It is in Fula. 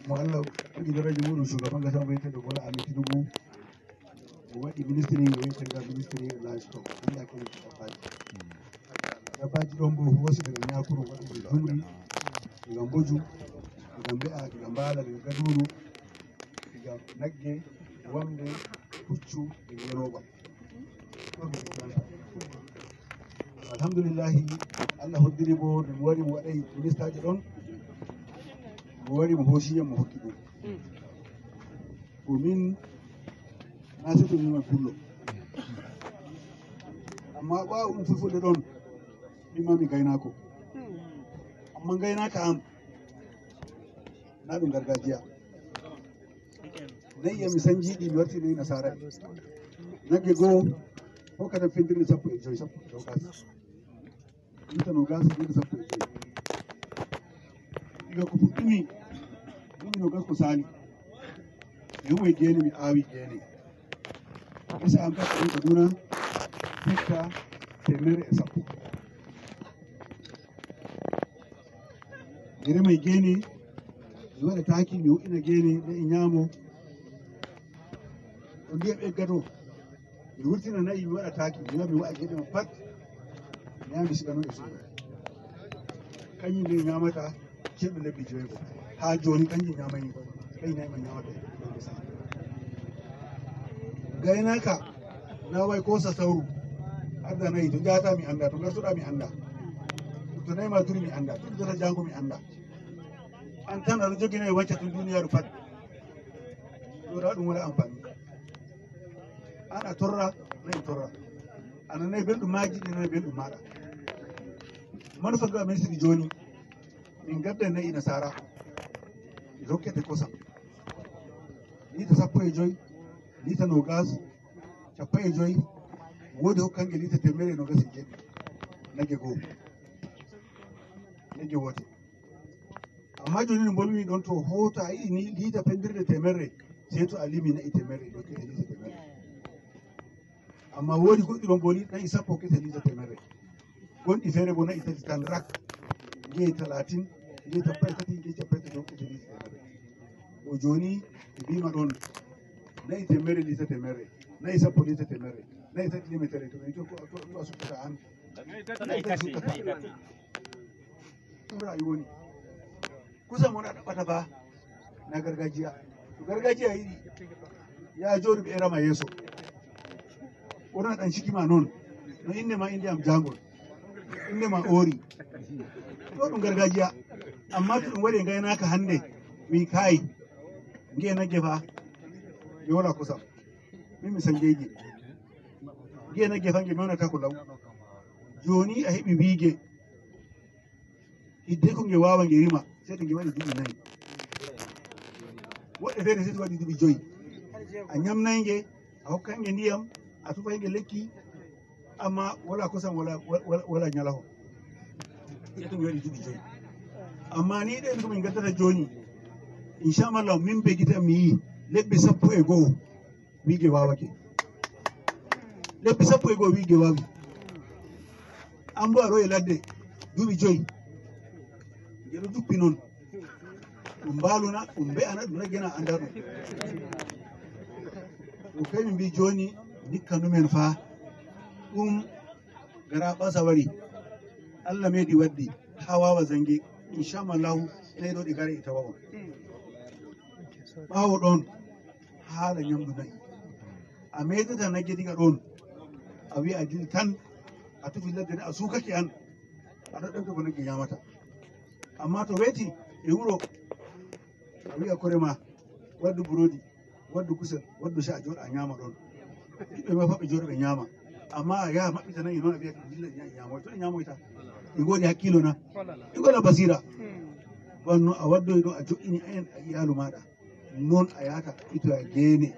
mu Allah kudi daraja mu shugaban kasa bai ta da Bola Ahmed Tinubu waɗi ministry o yetterga ministry livestock anda ko dabbaji ɗon bo hoosi daga ñakuru waɗuɓe jumri daga mboju daga mbe'a daga mbala daga gaduru daga nagge wamde puccu daga yeroba alhamdulillahi Allah hoddiri bo nde mo wari mo waɗay ministre aji ɗon mo wari mo hoosiyam mo hokki ɗum ko min na sai to min kullo amma ba un fulfulde ɗon ɗimma mi gaynako amma gaynaka am na ɗum gargajiya nayi mi sanjiɗi mi warti nayi nasara nagge goo hokkata fendirde 15 sappo gas witano gas ɗiɗi 15 diga ko fuɗɗumi ɗumino gas ko sali mi humoye gene mi aawi gene isa am kadi ko duna hecta temere e sappo mi remay gene mi waɗa taki mi woɗɗina gene ɗe e ñaamo ɗo ndiyam eggato mi wurtina nayi mi waɗa taki mi yaha mi waɗa geɗe ma pat mi yaha mi sigano e suudu kañum nde ñamata ceɗɗo lebbi 5 ha joni kanji ñamani kayi nayi ma ñamata gaynaka na way ko sa sawru adda nayi to jata mi anda to gartoɗa mi anda to nayi ma duri mi anda to jota jango mi anda an tan aɗa jogui nayi wacca to duniyaru pat ɗoɗa ɗum waɗa amfani an a torra nayi torra ana nayi belɗum maji ɗi nayi belɗum maɗa manufa ga ministre joni min gadda nayi nasara rokkete kosam litre 15 litre nogas 15 wodi hokkange litre temere nogas e jeɗɗi nagge goo nagge wote amma joni no bolmi ɗon to hota a yiɗi ni litre pendirde temere sey to a limi nayi temere hokkete litre temere amma wodi goɗɗi ɗon bo nayi sappo hokkete litre temere gonɗi feere bo nayi tati tan rak jeeyi 30 jeeyi 30 jeeyi 30 hokkete litre temere o joni e mbima ɗon nayi temere litre temere nayi sappo litre temere nayi tati limetere to mi to a sukkata an nayi tati sukkata ɗum rayu woni kusan wona ɗaɓɓata fa na gargajiya to gargajiya yiɗi ya jooɗo ɓe erama yeeso wona ɗan cikima noon no indema indiyam jangol indema oori ɗo ɗum gargajiya amma to ɗum waɗi e gaynaka hande mi kaayi ngiye nagge fa mi wona kosam min mi sangeji ngiye nagge fa nge mi wonata ko law joni a heeɓi wiige hidde ko nge wawa nge rima sey to nge waɗi duuɓi 4 woɗɗe feere sey to waɗi duuɓi 5 a ñamnayge a hokkange ndiyam a tufayge lekki amma wala kosam wala ñalaho sey to nge waɗi duuɓi 5 amma ni ɗen komin gaddata joni inchallah min begita mi yi lebbi 12 wiige wawake lebbi 12 wiige wawi an bo aɗo e ladde duuɓi 5 ngeɗo juppi noon ɗum mbaluna ɗum mbe'ana ɗum naggena anda ɗum ɗum kay min mbi joni dikkanumen fa ɗum gara ɓasa wari Allah meɗi waddi ha wawa zangue inchallahu nayi ɗo ɗi gari e tawa on ɓawo ɗon haala ñamdu nayi a meɗata nagge diga ɗon a wiya a dili tan a tufi ladde a sukake an aɗa ɗemta ko nagge ñamata amma to weeti e wuro a wiya korema waddu burodi waddu kusel waddu cha jooɗa ñama ɗon ɓiɓɓe ma ɓe jooɗo ɓe ñama amma a yaha maɓɓita nayi noon a wiya dilla ñamoy to ɗe ñamoyta ɗi goɗi hakkilo na ɗi goɗa basira wanno a waddoy ɗon a joƴƴini en a iyalu maɗa noon a yahata itoya gene